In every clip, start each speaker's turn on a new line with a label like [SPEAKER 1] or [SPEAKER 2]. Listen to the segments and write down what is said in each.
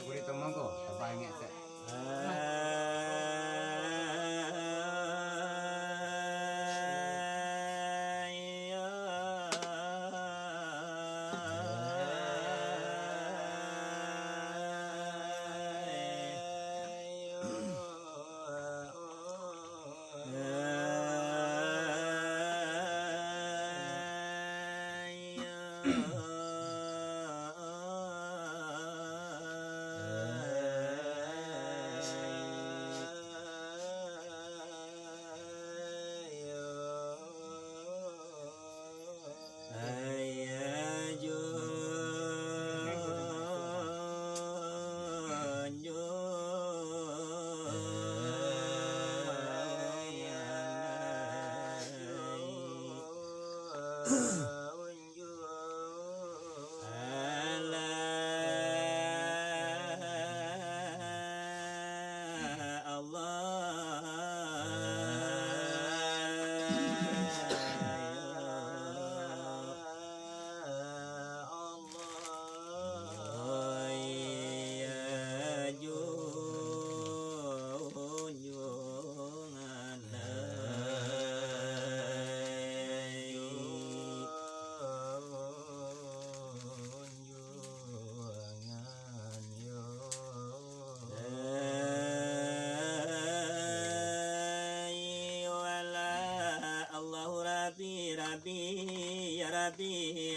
[SPEAKER 1] Purito monggo sampai ngesek.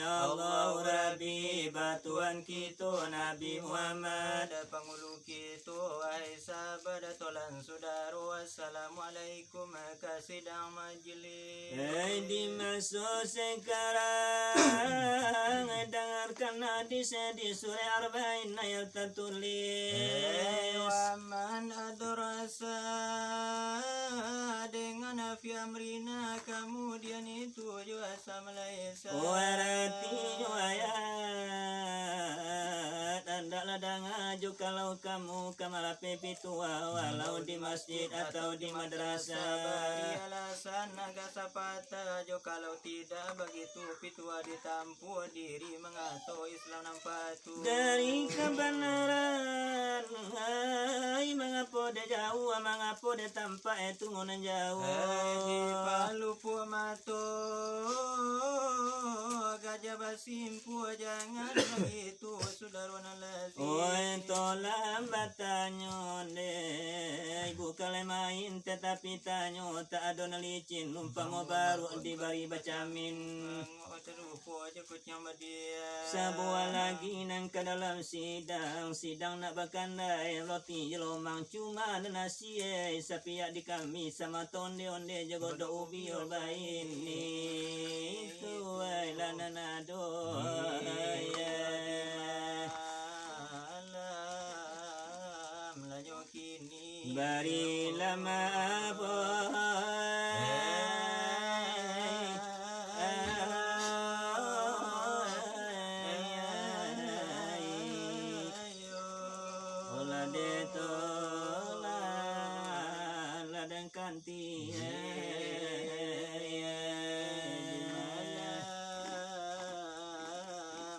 [SPEAKER 2] Allah Rabbi batuan kita Nabi Muhammad
[SPEAKER 3] pangulu kita wahai sahabat tolan saudara assalamualaikum kasidang majlis
[SPEAKER 2] di masa sekarang dengarkan hadis di surah Arba'in ayat tertulis
[SPEAKER 3] waman adrasa dengan fi amrina kemudian itu juga samalaisa
[SPEAKER 2] warati ayat hendaklah dengar kalau kamu kamalape pitua walau di masjid atau di madrasah
[SPEAKER 3] alasan naga sapata jo kalau tidak begitu pitua ditampu diri mengato Islam nampatu
[SPEAKER 2] dari kebenaran hai mengapa dia jauh mengapa dia tampak itu ngonan jauh
[SPEAKER 3] palu pu mato gajah basimpu jangan begitu saudara lazim
[SPEAKER 2] tolam batanyo deh bukan main tetapi tanyo tak ada licin numpang baru dibari bacamin sebuah lagi nang ke dalam sidang nak bakandai roti jelomang cuma nasi sapiak di kami sama tonde onde jago do ubi orbain ni tu lana nado bari lama ola de tola ladang kanti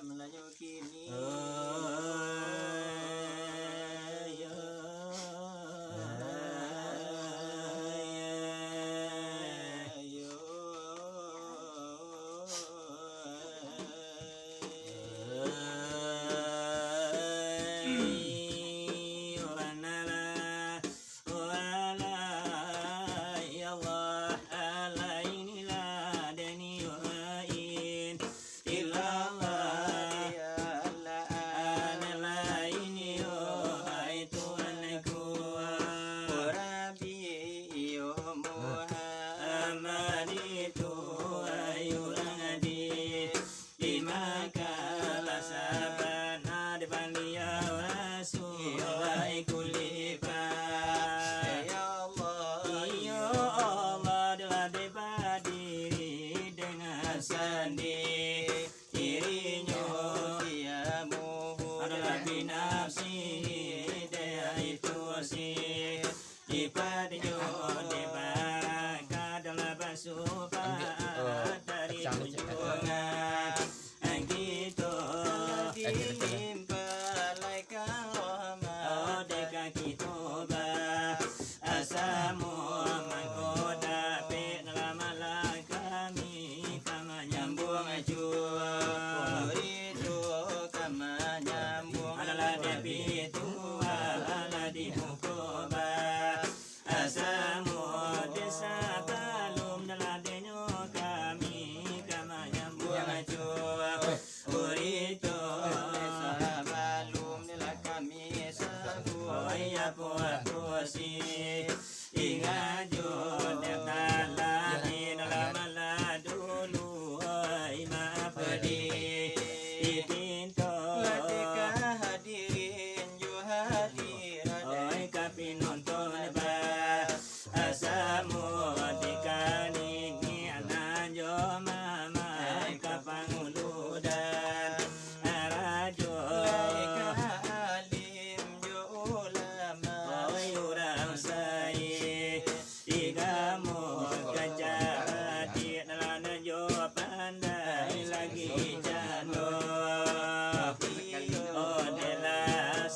[SPEAKER 3] melayu kini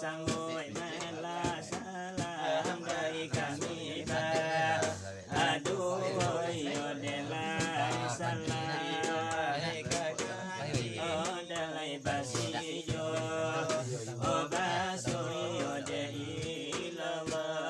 [SPEAKER 2] sanggoi melah salam dari kami bah aduh yo delai salam oh delai basijo oh basuri yo de ilallah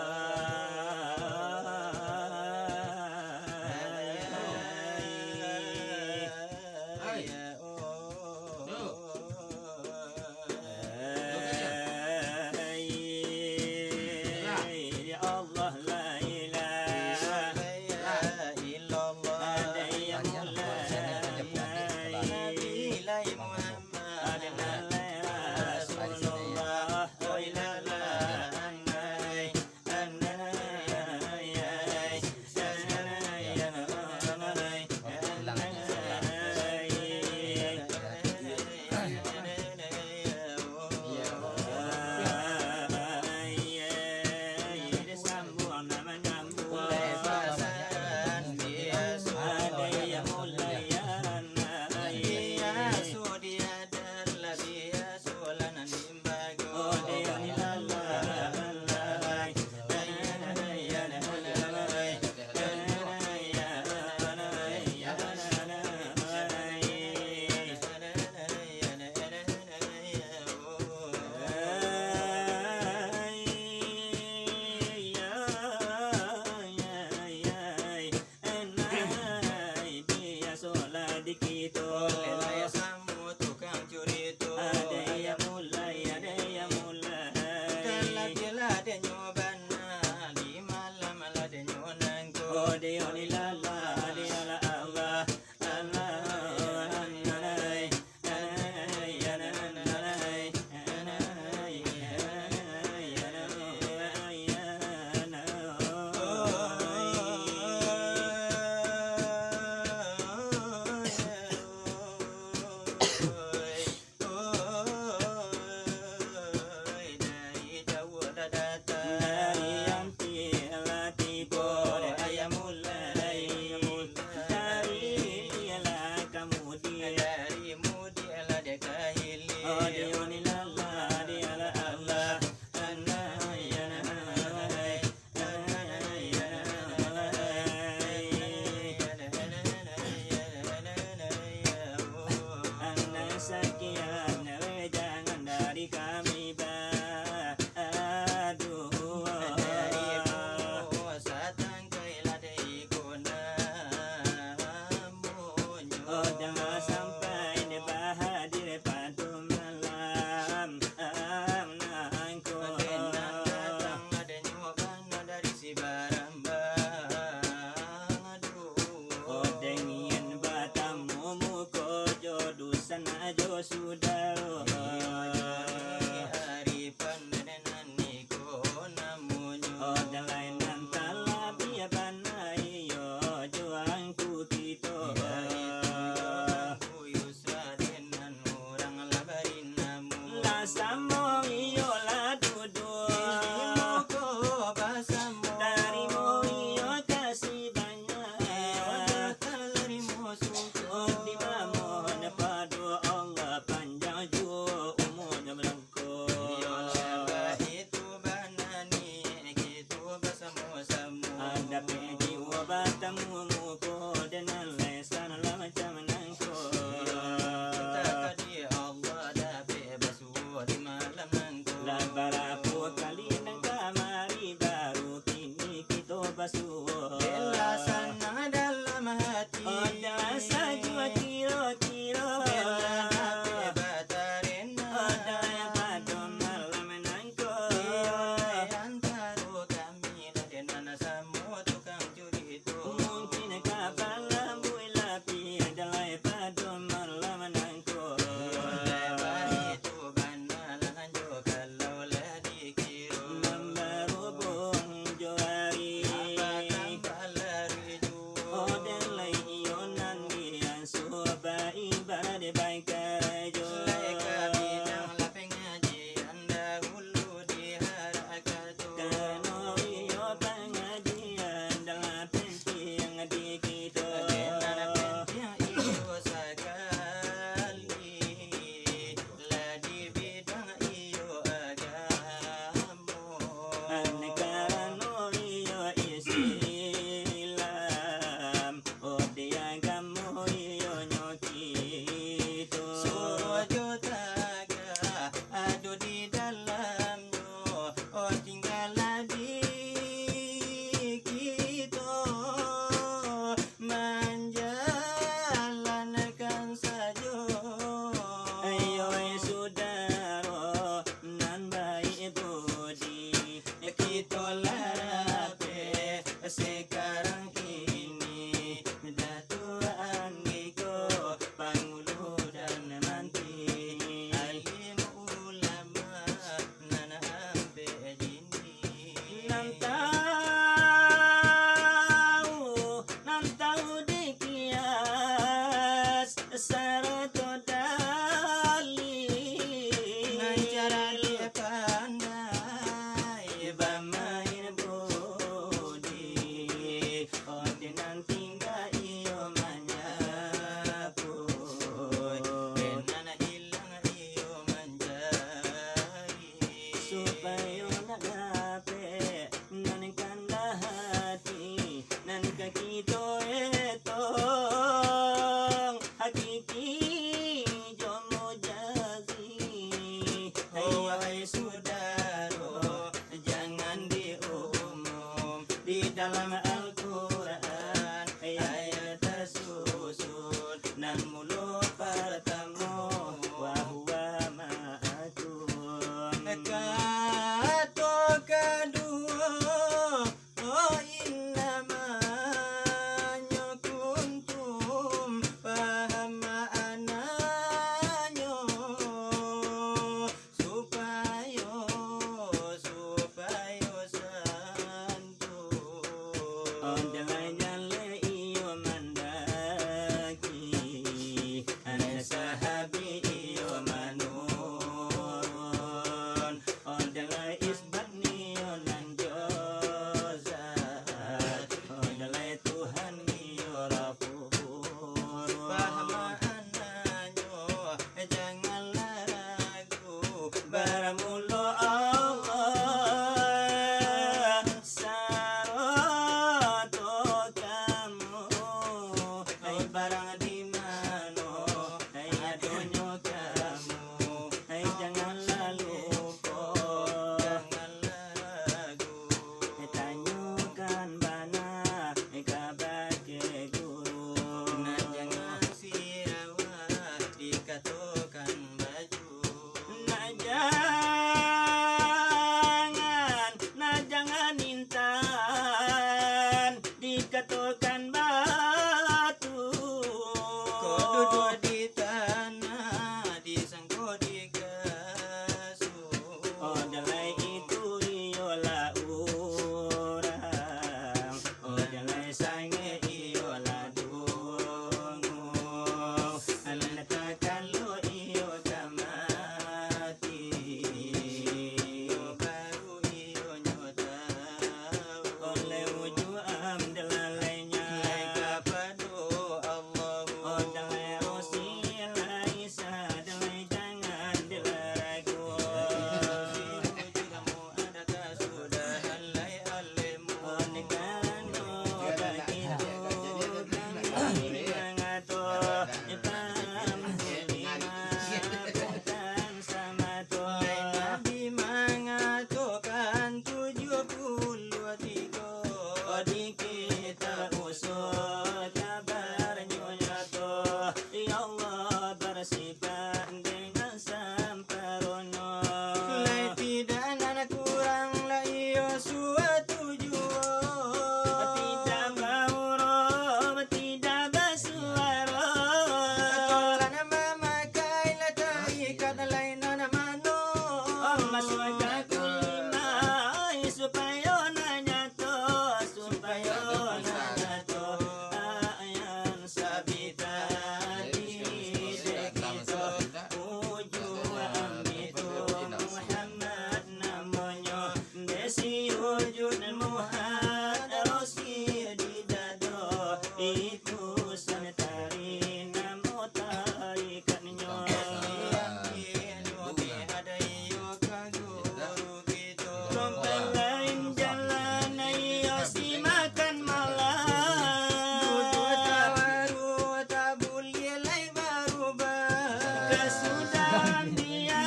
[SPEAKER 2] dalam Al-Quran ayat tersusun nan mulut bertemu wa huwa ma'akum.
[SPEAKER 3] Kata kedua, oh innama kuntum paham maknanya supaya santun.
[SPEAKER 2] Oh jale iyo mandaki ana sahabi iyo manurun. Oh jale isbat niyo nan jozat. Oh jale Tuhan niyo rafur.
[SPEAKER 3] Paham maknanya janganlah ragu.
[SPEAKER 2] Baramulo Allah saroto kamu ay barang di mano ay adonyo kamu ay janganlah lupa
[SPEAKER 3] Janganlah ragu.
[SPEAKER 2] ay tanyukan bana ay kabake guru
[SPEAKER 3] Nah jangan siawa dikatakan baju.
[SPEAKER 2] Nah jangan intan dikatakan batu.
[SPEAKER 3] Kau duduk di tanah disangkut di kasur.
[SPEAKER 2] Oh jalai itu iolah orang. Oh jalai sange iolah dungu. Anak takkan lo iyo kamati.
[SPEAKER 3] Baru iyo nyotau.
[SPEAKER 2] Oleh wujud amdalalainya.
[SPEAKER 3] Laika padu Allahu.
[SPEAKER 2] Oh dalai rosi laisa dalai jangan dilaragu.
[SPEAKER 3] Wujudamu ada kasudahan lai alimu.
[SPEAKER 2] Oh negano begitu kami mengatur ipam lima bukan sama tu.
[SPEAKER 3] Lai Nabi mengatakan 73.
[SPEAKER 2] Oh di kita usul kabarnya nyata. Ya Allah bersifat dengan sempurna.
[SPEAKER 3] Lai tidak nak kurang lai iyo suatu jua.
[SPEAKER 2] Tidak berhuruf, tidak bersuara.
[SPEAKER 3] Tolan memakai latai kata lain mano.
[SPEAKER 2] Masukkan kulimah supaya nanya to, supaya nanya to. Ayan sabita diri kita. Ujung ambitu Muhammad namanya. Desi wujud Muhammad Rosi di dada. Itu sanitari namo tarikatnya. Rompelain jalan ayo si makan malam. Kesudahan dia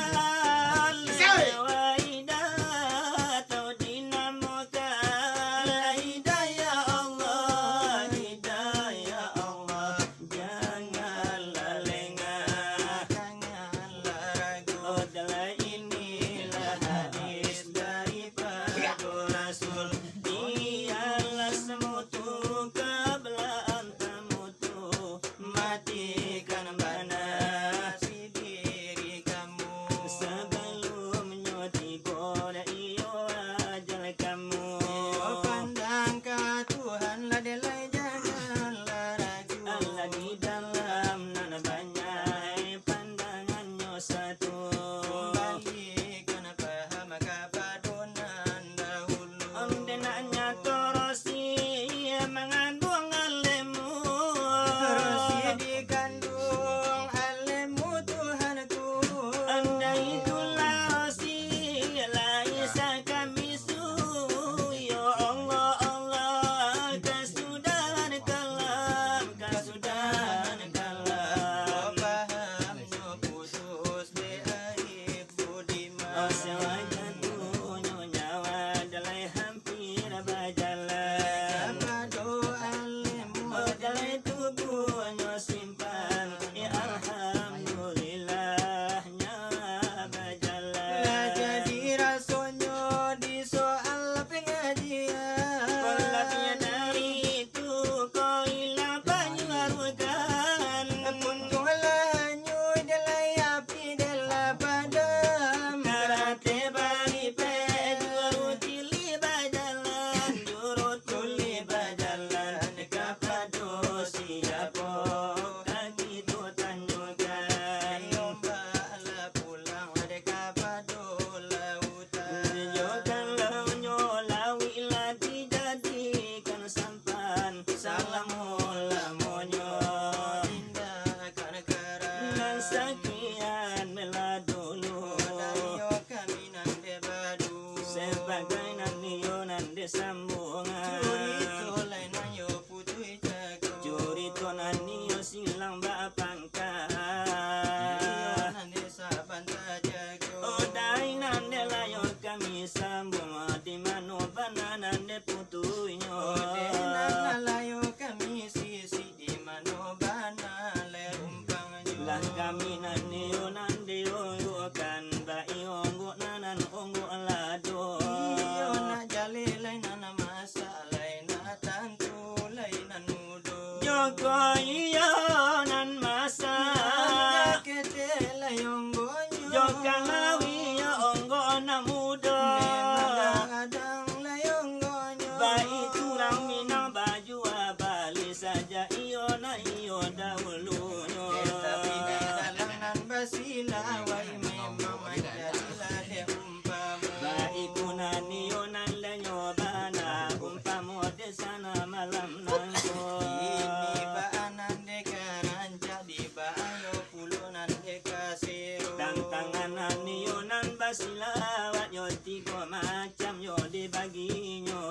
[SPEAKER 2] lewaida atau dinamakan hidayah Allah, hidayah Allah. Janganlah lengah. Oh dalam inilah hadis daripada Rasul. Dialah semutu kebelaan tamutu. Matikan banasi diri kamu. Sebelumnya tiba iyo ajal kamu. Allah di dalam nan banyak pandangannya satu. Ondenanya torosi mengandung alemu. Anda itulah rosi laisa kami su. Ya Allah Allah kesudahan kalam, kesudahan kalam. Oh sewajan tunyo nyawa dalai hampir berjalan. iya nan masa
[SPEAKER 3] kete layong gonyo
[SPEAKER 2] Jokan lawi ya onggo na muda
[SPEAKER 3] adang layong gonyo
[SPEAKER 2] Baik turang minang baju abali saja iyo na iyo dahulunya
[SPEAKER 3] tapi dalang nan basila wai memang manjadilah de umpamu
[SPEAKER 2] Baik kunan iyo nan lenyo bana umpamo de sana malam nangko
[SPEAKER 3] ini baanan de karanca di baayo pulunan de kasero
[SPEAKER 2] Tantanganan niyo nan basilawat yo tigo macam yo dibaginyo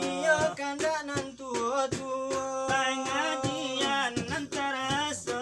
[SPEAKER 3] iyo kanda nan tuo-tuo
[SPEAKER 2] Pengajian nan terasa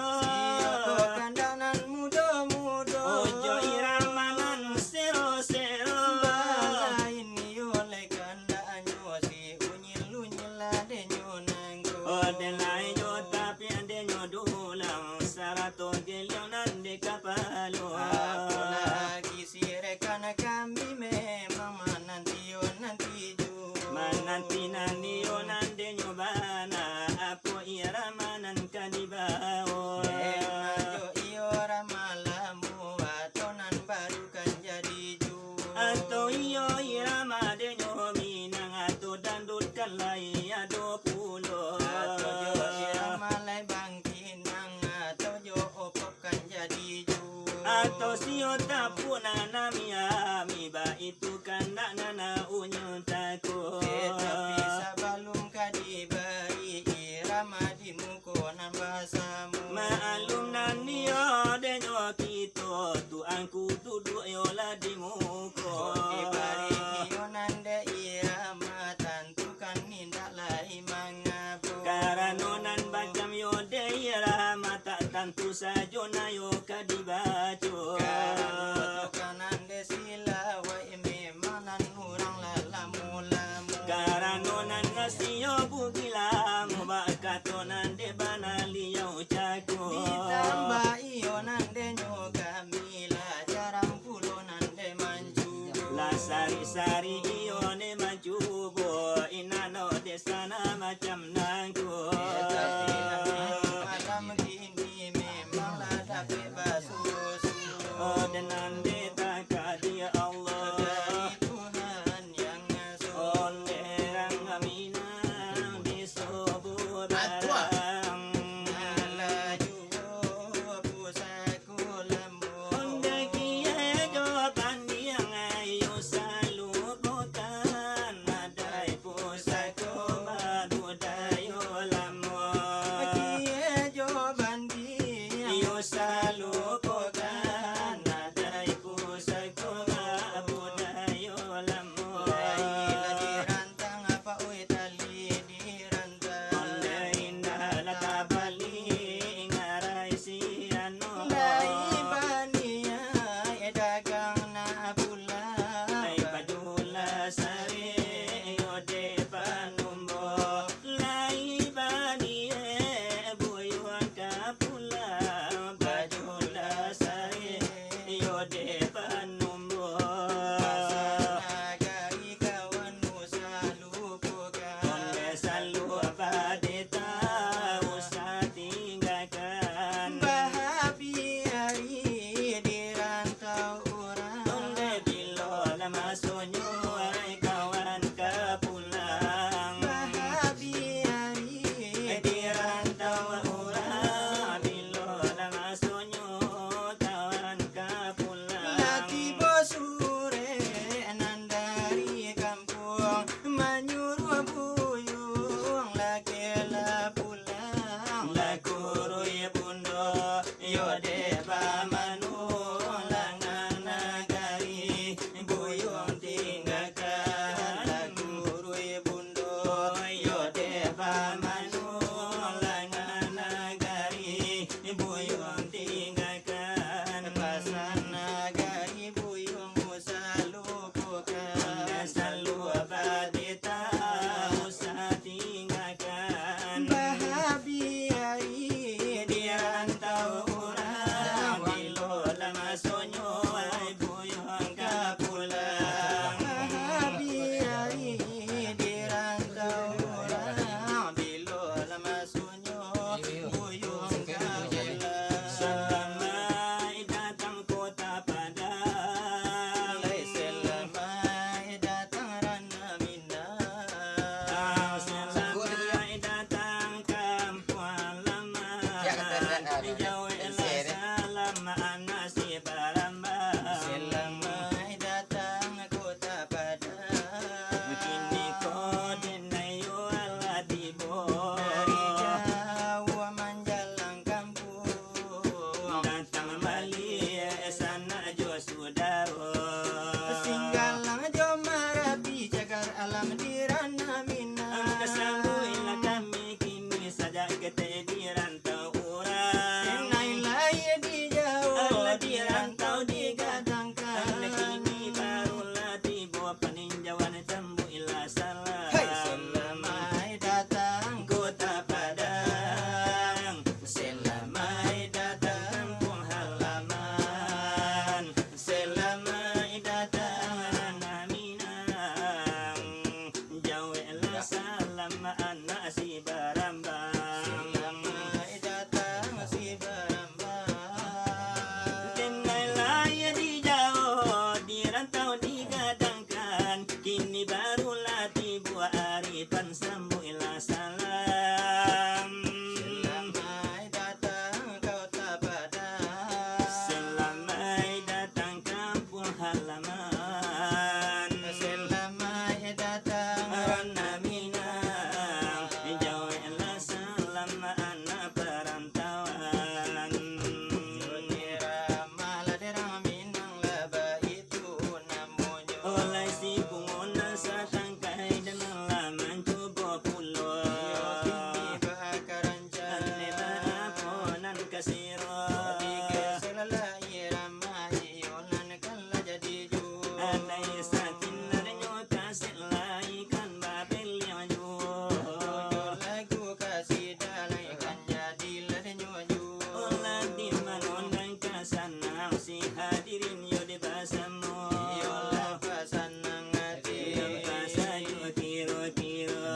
[SPEAKER 3] iyo kanda nan mudo-mudo
[SPEAKER 2] Ojo irama nan sero-sero
[SPEAKER 3] balain iyo le kanda anyo si unyil-unyil ade nyo nanggo
[SPEAKER 2] Ode lai yo tapi ade nyo dulang Sarato gelyo nan de kapalo
[SPEAKER 3] Aku lagi sirekan kami memang nanti juga
[SPEAKER 2] Mananti nan niyo nan de nyo bana Apo irama nan kanibao
[SPEAKER 3] Majo iora malamu atau nan baru kan jadi juga
[SPEAKER 2] Atau iyo irama de nyo minang Atau dandut kalai ado pulo
[SPEAKER 3] atau jo irama lai bangkin nang atau jo opop kan jadi juga
[SPEAKER 2] Atau siyo tapu nana miami Ba itu kanda nana unyun takut
[SPEAKER 3] tetapi sebelum kadibari irama di mukonan bahasamu
[SPEAKER 2] Maalum nan niyo de nyo kito Tuangku duduk yola di muko
[SPEAKER 3] dibari ionan de irama tentukan nindak lai mangabu
[SPEAKER 2] Karanonan bacam yo de irama Tak tentu sajo na yo kadibaco
[SPEAKER 3] kanan de sila wa memang nan urang lalamu-lamu
[SPEAKER 2] Karanonan nasiyo bugilamu Bakatonan de banali yo cako
[SPEAKER 3] ditambah ionan de nyogamila jarang pulonan de manjugo
[SPEAKER 2] Lasari-sari iyo ne majubo Inano de sana macam nangko
[SPEAKER 3] tetapi malam gini memang lah dapat basuh-suh
[SPEAKER 2] Denan de takadi Allah
[SPEAKER 3] dari Tuhan yang ngasuh
[SPEAKER 2] Oleh rang aminang di sobur barang
[SPEAKER 3] laju pusaku lembut
[SPEAKER 2] Onde kie jawaban yang ayo selalu bukan Adai pusako baru dayo lamo
[SPEAKER 3] kie jawaban dia
[SPEAKER 2] Iyo selalu bukan Adai pusako baru dayo lamo
[SPEAKER 3] Laila dirantang apa oi tali dirantang
[SPEAKER 2] Onde indah latabali ngarai si ano
[SPEAKER 3] Lai bania dagang na pula
[SPEAKER 2] Ay padula sari ode panumbo Lai bani buyuan kapula Padula sari ode panumbo
[SPEAKER 3] Pasanaga ikawan mo sa lupukan
[SPEAKER 2] Onde salu padeta usa tinggakan
[SPEAKER 3] Bahabi hari dirantau orang
[SPEAKER 2] Onde bilo lamasonyo ay kawan kapulang
[SPEAKER 3] Bahabi hari
[SPEAKER 2] Dirantau orang bilo lamasonyo kawan kapulang
[SPEAKER 3] Laki bosure nandari kampung Menyuruh buyung laki la pulang
[SPEAKER 2] Lakuro ya bundo yode pamanu langan nagari buyong di
[SPEAKER 3] Galang jomarabi cagar alam dirana minang.
[SPEAKER 2] Kasambuilah kami kini saja kita di rantau orang.
[SPEAKER 3] Nailai di jauh
[SPEAKER 2] Allah di rantau
[SPEAKER 3] digadangkan.
[SPEAKER 2] Anak ini barulah tiba peninjauan tembuilah salam.
[SPEAKER 3] Hai selamai datang
[SPEAKER 2] Kota Padang, selamai datang kampung halaman, selamai datang tanah Minang, jauhlah salam anak si Barambang.
[SPEAKER 3] Selamai datang si Barambang.
[SPEAKER 2] Dengarlah ya di jauh, di rantau digadangkan, kini barulah tiba arifan sambuilah salam.
[SPEAKER 3] Selamai datang kota Padang.
[SPEAKER 2] Selamai datang kampung halaman,
[SPEAKER 3] Selamai datang
[SPEAKER 2] tanah Minang, jauhlah salam anak perantauan.
[SPEAKER 3] Diramalah derang Minang laba itu namanya.
[SPEAKER 2] Oleh si pungunan satangkai dan laman coba pulau.
[SPEAKER 3] Kini bakarancan.
[SPEAKER 2] Ane baaponan kasiro.
[SPEAKER 3] Selalai ramai yonan kala jadi ju.
[SPEAKER 2] Anay sakin na rin yung kasilay kan babel yung ju.
[SPEAKER 3] Lagu kasih dalai kan jadi ladanya ju.
[SPEAKER 2] Ola di manonang kasanang si hadirin yo di basamo.
[SPEAKER 3] Yola pasanang hati.
[SPEAKER 2] Yung kasayo kiro-kiro.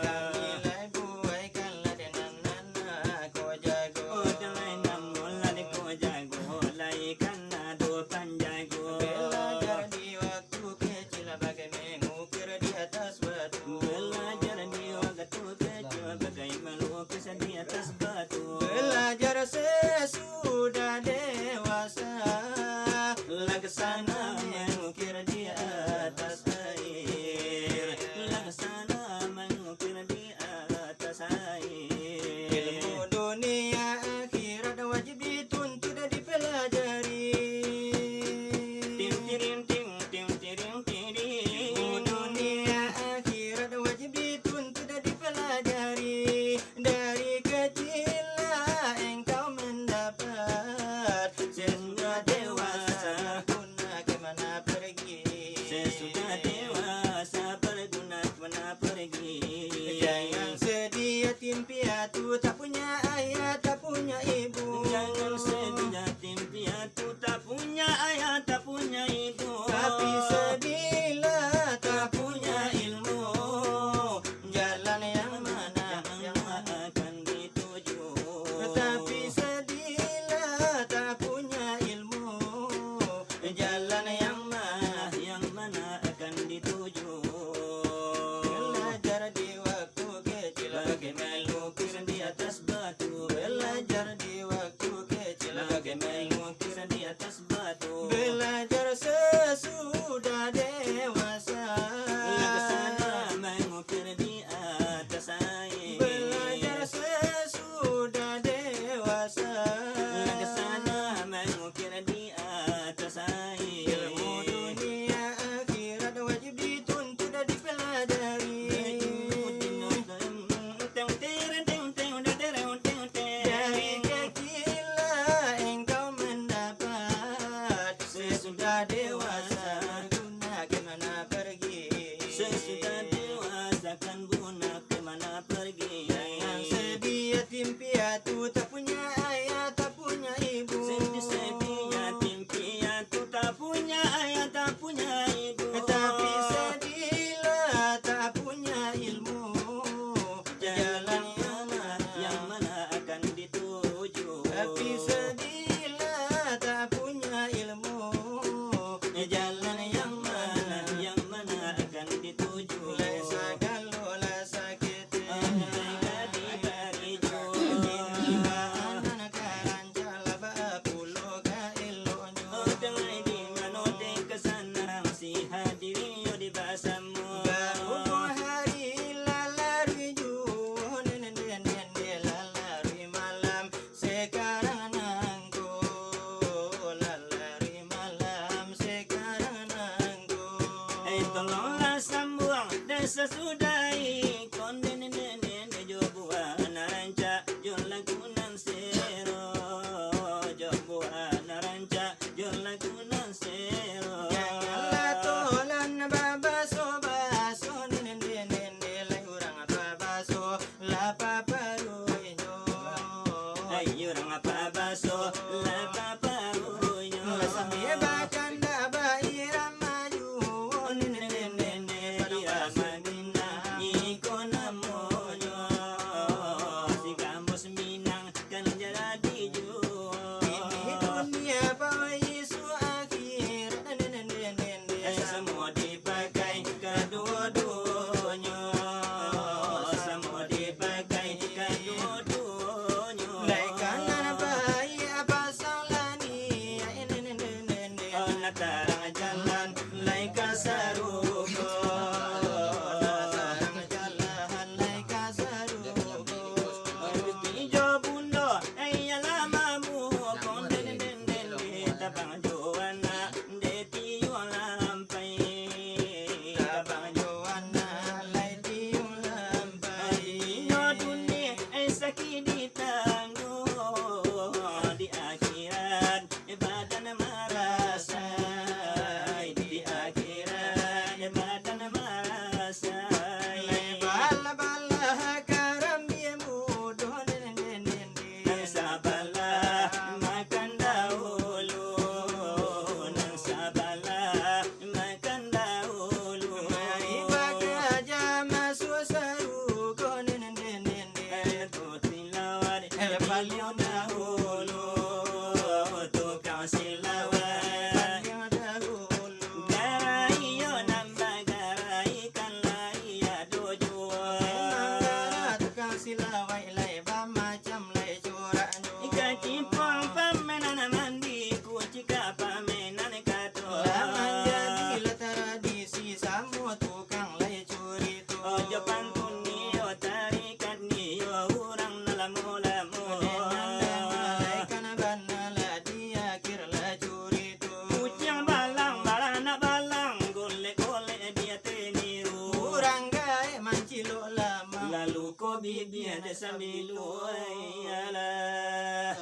[SPEAKER 3] Kami lai buai kala dengan nana ko jago.
[SPEAKER 2] O dalay na mula di ko jago. Laikan na do panjago.
[SPEAKER 3] Belajar di waktu kecil bagai mengukir di atas batu.
[SPEAKER 2] Belajar di waktu kecil bagai melukis di atas batu.
[SPEAKER 3] Belajar sesudah dewasa.
[SPEAKER 2] Laksana mengukir di atas air. Laksana mengukir di atas air.
[SPEAKER 3] Ilmu dunia akhirat wajib dituntut dan dipelajari.
[SPEAKER 2] Tim tiring ting tim tiring tiring.
[SPEAKER 3] Ilmu dunia akhirat wajib dituntut dan dipelajari. Dari kecillah engkau mendapat. Sesudah dewasa guna kemana pergi.
[SPEAKER 2] Sesudah dewasa berguna kemana pergi.
[SPEAKER 3] Jangan sedih yatim piatu tak punya ayah tak punya ibu.
[SPEAKER 2] Jangan sedih yatim piatu tak punya ayah tak punya ibu.
[SPEAKER 3] Tapi sedihlah tak punya ilmu. Jalan yang mana yang
[SPEAKER 2] akan dituju.
[SPEAKER 3] Tapi sedihlah tak punya ilmu. Jalan yang mana
[SPEAKER 2] Yang mana akan tolonglah sambung dan sesudai konden nenen jo buah naranca jo lagunan sero jo buah naranca jo lagunan sero
[SPEAKER 3] Janganlah tolan babaso baso nenen lai urang babaso la paparuyo.
[SPEAKER 2] ayo orang apa baso la paparuyo
[SPEAKER 3] Sambil bakanda baira maju nenen
[SPEAKER 2] Madina iko namonyo si kampus Minang kan jadi ju
[SPEAKER 3] ini dunia bawa Yesu akhir nenen
[SPEAKER 2] semua dipakai kedua-duanya semua dipakai kedua-duanya
[SPEAKER 3] lai kanan bayi apa salani nenen
[SPEAKER 2] natarang jalan lai kasarugo
[SPEAKER 3] jalan lai kasarugo.
[SPEAKER 2] Ijo bundo ay alamamu konden den tabang joana de tiyo lampay
[SPEAKER 3] Tabang Joanna lai tiung lampai.
[SPEAKER 2] Yo dunia ay sakit ditanggo di akhirat badan marasay di akhirat badan marasay
[SPEAKER 3] Bala-bala karambimu doh nenen
[SPEAKER 2] Nang sabala makan dahulu Nang sabala makan dahulu
[SPEAKER 3] Mari bakaja masuk sarugo nenen
[SPEAKER 2] Itu tilawat paling dahulu Tukang silawat Garai yo nambah garai kan lai dojuan
[SPEAKER 3] Tukang silawai lai ba macam lai corak
[SPEAKER 2] Ika cipong pamenan mandi kucika pamenan kato
[SPEAKER 3] Laman jadilah tradisi samu tukang lai curi tu.
[SPEAKER 2] Ojo pantun niyo tarikat niyo urang nalamu-lamu
[SPEAKER 3] Malaikan banala dia kirla curi tu.
[SPEAKER 2] Kucing balang balana balang golek-golek dia teniru
[SPEAKER 3] Kurang gae mancilo lama.
[SPEAKER 2] Lalu ko bibir ada sambil ayalah